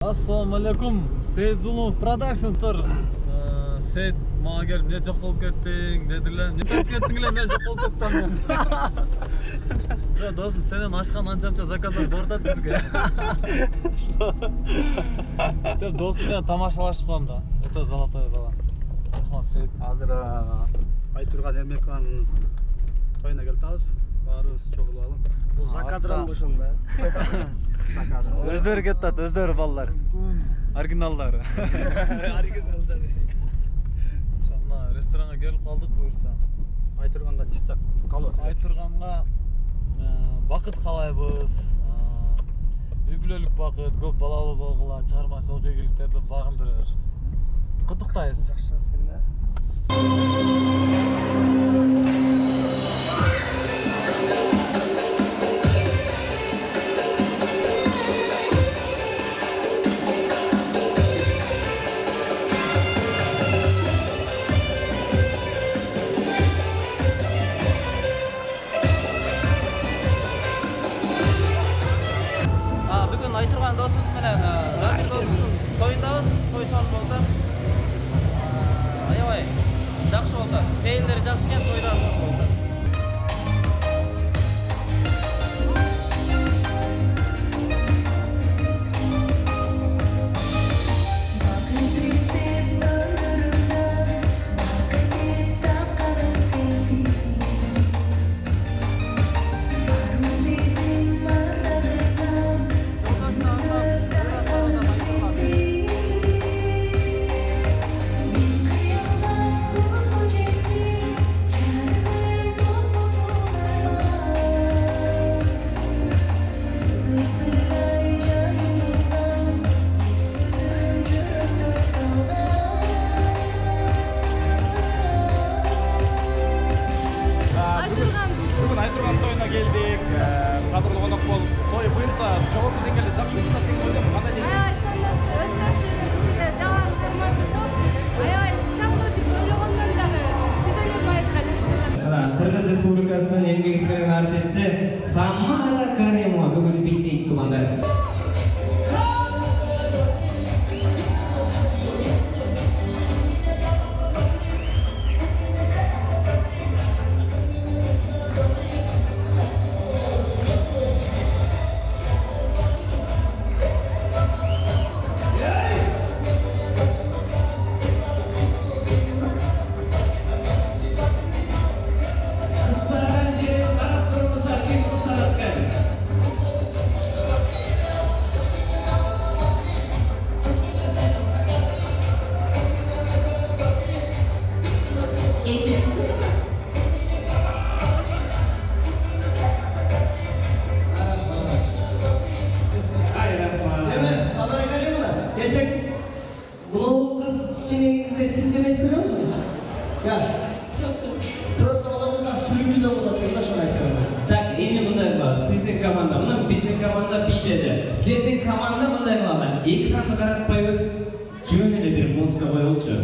Assalamu alaikum. Seyit Zulumov Productions'tor. Seyit manga kelip ne жок болуп кеттиң дедилер. Не болуп кеттиңилер, мен жок болуп кеттим. Досум, сенен ашкан анча-мынча заказдар бортат бизге. Деп досум менен тамашалашып коем да. Өтө золотой бала. Рахмат Сейит. Азыр Айтурган Эрмекованын тоюна келип атабыз. Баарыбыз чогулуп алып. Бул закадран бошунда. Өздөрү кетет, өздөрү балдар. Оригиналдары. Оригиналдары. Мына ресторанга келип калдык буюрса. Айтурганга чыктык калып атат. Айтурганга бакыт каалайбыз. Үй бүлөлүк бакыт, көп балалуу болгула, чыгармачылык ийгиликтерди багындырыр. Куттуктайбыз. Жакшы экен. Бүгін Айтурган досымыз менен Замир досымыздын тоюндабыз. Той сонун болду. Аябай жакшы болду. Пейилдери жакшы экен, той да сонун болду. Бүгүн Айтурган тоюна келдик. Кадырлуу конок болуп, той буюрса жогорку деңгээлде жакшы өтөт деп ойлойм. Кандай дейсиз? Аябай сонун өтөт. Жаган жыйырмачы аябай шамдуу биз ойлогондон дагы 150%га жакшы desem. Кыргыз Республикасынын эмгек сіңірген артисти Самара Каримова бүгүн бийлейт туугандар. Bu kız sinirinizde siz demek istiyor musunuz? Ya. Просто olamazlar sürümlü de olur. Kızlaşan ayaklarına. Так, эми мындай кылабыз. Сиздин команда, мына биздин команда бийледи. Силердин команда мындай кылалы. Экранды каратпайбыз. Жөн эле бир музыка коелучу.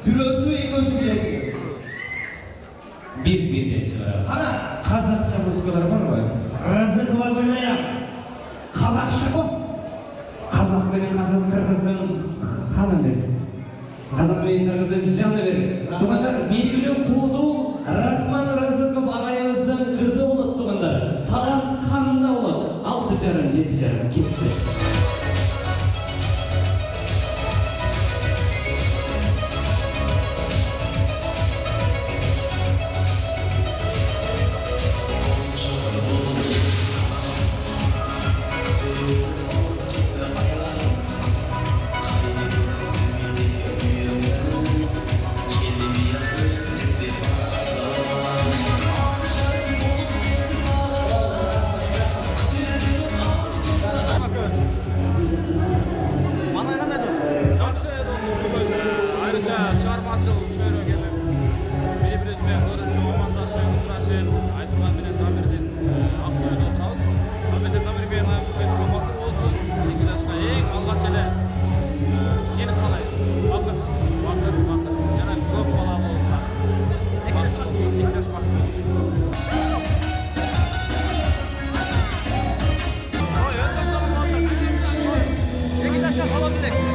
Bürösü ekosü bilesi. Бир-бирден чыгарабыз. Казакча музыкалар барбы? Разыкова koymaya. Казакча го. Казак менен кыргыздын ханы бер. Казак менен кыргыздын жаны бер. Туугандар, белгилүү куудул Рахман Разыков агайыбыздын кызы болот туугандар. Талап канда болот. 6,5-7,5 кетти. болот элек.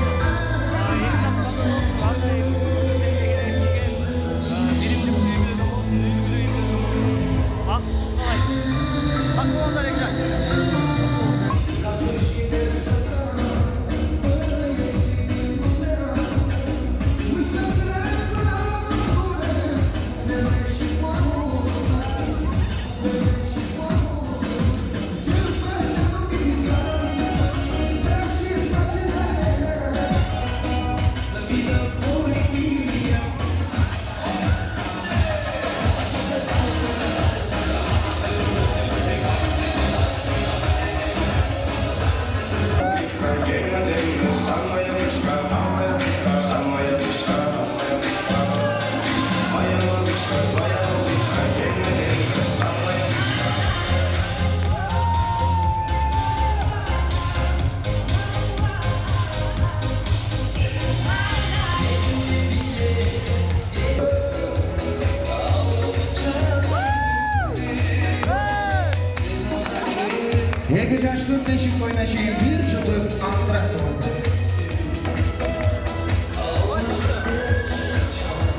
Екі жаштың тешік ойнашы бір жұтып аңдыра